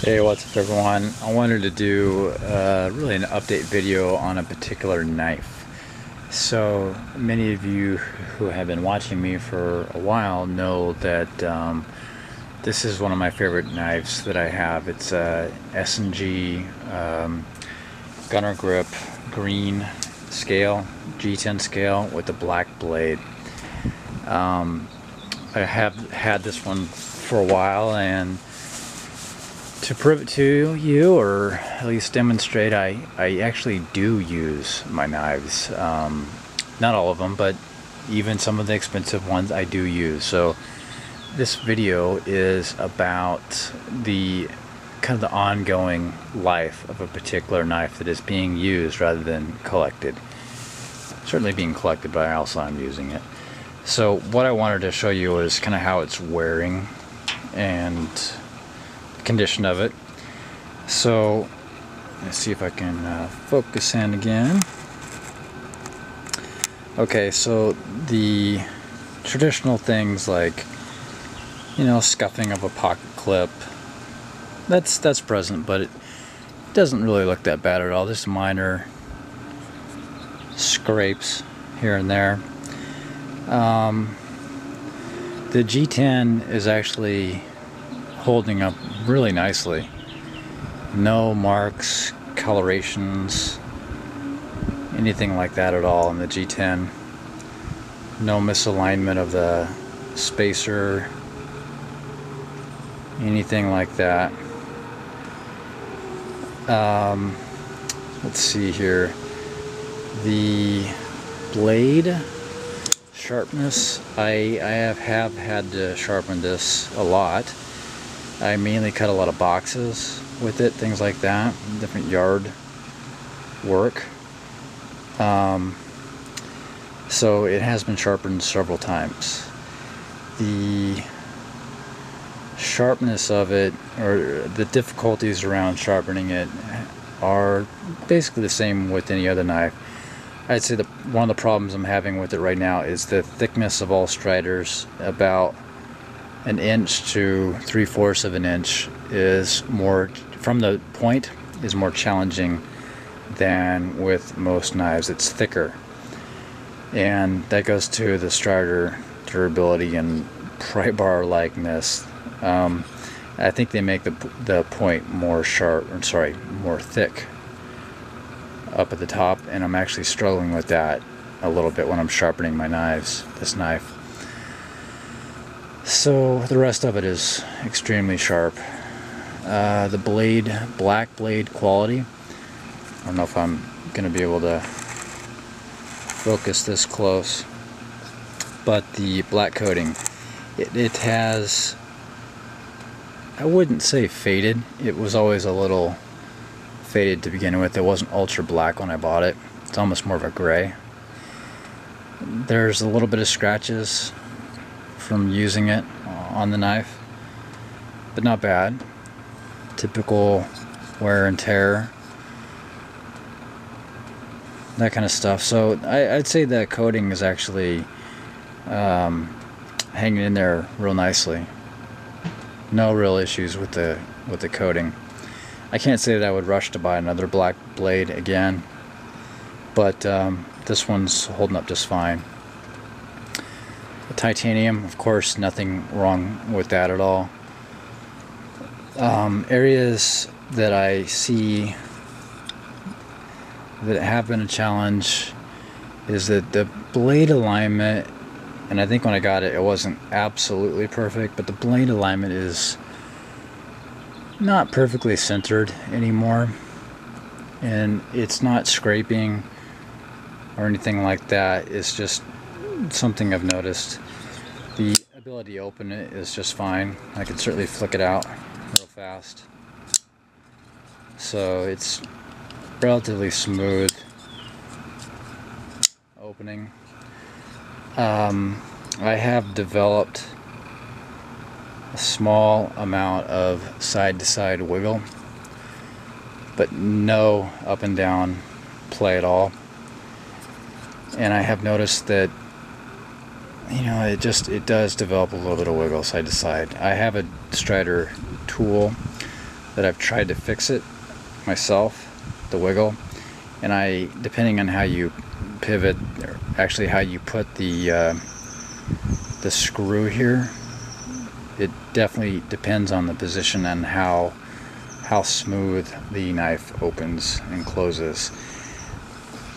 Hey, what's up everyone? I wanted to do really an update video on a particular knife. So many of you who have been watching me for a while know that this is one of my favorite knives that I have. It's a SNG gunner grip green scale, G10 scale with a black blade. I have had this one for a while, and to prove it to you, or at least demonstrate, I actually do use my knives. Not all of them, but even some of the expensive ones I do use. So this video is about the kind of the ongoing life of a particular knife that is being used rather than collected. Certainly being collected, but also I'm using it. So what I wanted to show you is kind of how it's wearing and condition of it. So let's see if I can focus in again. Okay, so the traditional things like, you know, scuffing of a pocket clip, that's present, but it doesn't really look that bad at all. Just minor scrapes here and there. The G10 is actually holding up really nicely. No marks, colorations, anything like that at all in the G10. No misalignment of the spacer, anything like that. Let's see here. The blade sharpness, I have had to sharpen this a lot. I mainly cut a lot of boxes with it, things like that, different yard work. So it has been sharpened several times. The sharpness of it, or the difficulties around sharpening it, are basically the same with any other knife. I'd say that one of the problems I'm having with it right now is the thickness of all striders. About an inch to 3/4 of an inch is more, from the point, is more challenging than with most knives. It's thicker, and that goes to the strider durability and pry bar likeness. I think they make the point more sharp, or sorry, more thick up at the top, and I'm actually struggling with that a little bit when I'm sharpening my knives, this knife. So the rest of it is extremely sharp. The blade, black blade quality, I don't know if I'm going to be able to focus this close, but the black coating, it has, I wouldn't say faded, it was always a little faded to begin with. It wasn't ultra black when I bought it. It's almost more of a gray. There's a little bit of scratches from using it on the knife, but not bad. Typical wear and tear, that kind of stuff. So I'd say the coating is actually hanging in there real nicely. No real issues with the coating. I can't say that I would rush to buy another black blade again, but this one's holding up just fine. The titanium, of course, nothing wrong with that at all. Areas that I see that have been a challenge is that the blade alignment, and I think when I got it, it wasn't absolutely perfect, but the blade alignment is not perfectly centered anymore, and it's not scraping or anything like that. It's just something I've noticed. The ability to open it is just fine. I can certainly flick it out real fast, so it's relatively smooth opening. I have developed a small amount of side-to-side wiggle, but no up and down play at all. And I have noticed that, you know, it does develop a little bit of wiggle side to side. I have a strider tool that I've tried to fix it myself, the wiggle, and depending on how you pivot, or actually how you put the screw here, it definitely depends on the position and how smooth the knife opens and closes.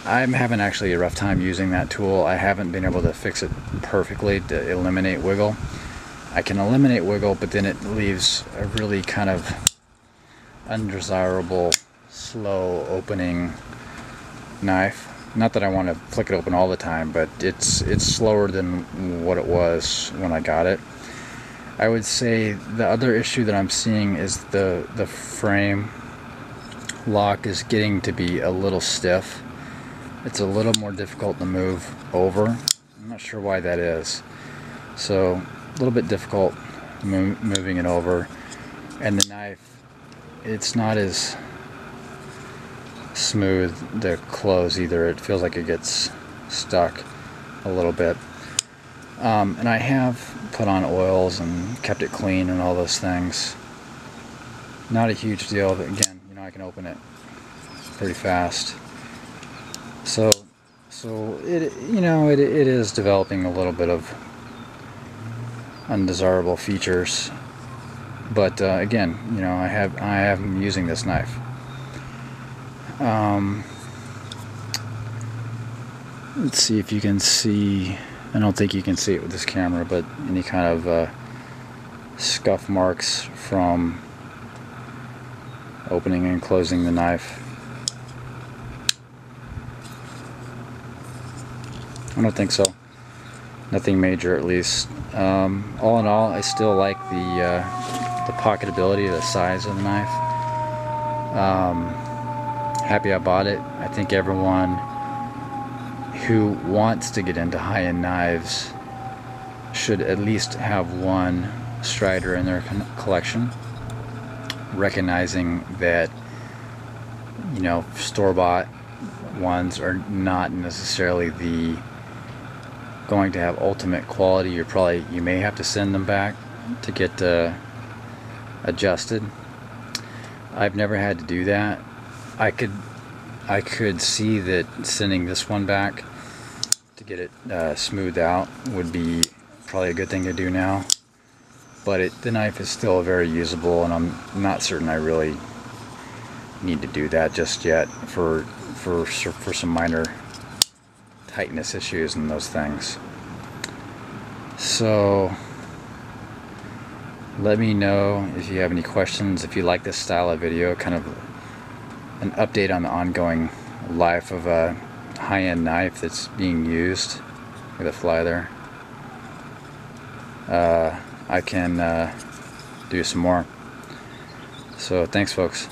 I'm having actually a rough time using that tool. I haven't been able to fix it perfectly to eliminate wiggle. I can eliminate wiggle, but then it leaves a really kind of undesirable, slow opening knife. Not that I want to flick it open all the time, but it's slower than what it was when I got it. I would say the other issue that I'm seeing is the frame lock is getting to be a little stiff. It's a little more difficult to move over. I'm not sure why that is. So a little bit difficult moving it over. And the knife, it's not as smooth to close either. It feels like it gets stuck a little bit. And I have put on oils and kept it clean and all those things. Not a huge deal, but again, you know, I can open it pretty fast. So it, you know, it is developing a little bit of undesirable features, but again, you know, I am using this knife. Let's see if you can see. I don't think you can see it with this camera, but any kind of scuff marks from opening and closing the knife. I don't think so. Nothing major, at least. All in all, I still like the pocketability, the size of the knife. Happy I bought it. I think everyone who wants to get into high-end knives should at least have one Strider in their collection, recognizing that, you know, store-bought ones are not necessarily going to have ultimate quality. You may have to send them back to get adjusted. I've never had to do that. I could see that sending this one back to get it smoothed out would be probably a good thing to do now, but the knife is still very usable, and I'm not certain I really need to do that just yet for some minor tightness issues and those things. So let me know if you have any questions, if you like this style of video, kind of an update on the ongoing life of a high-end knife that's being used. Look at the fly there. I can do some more. So thanks, folks.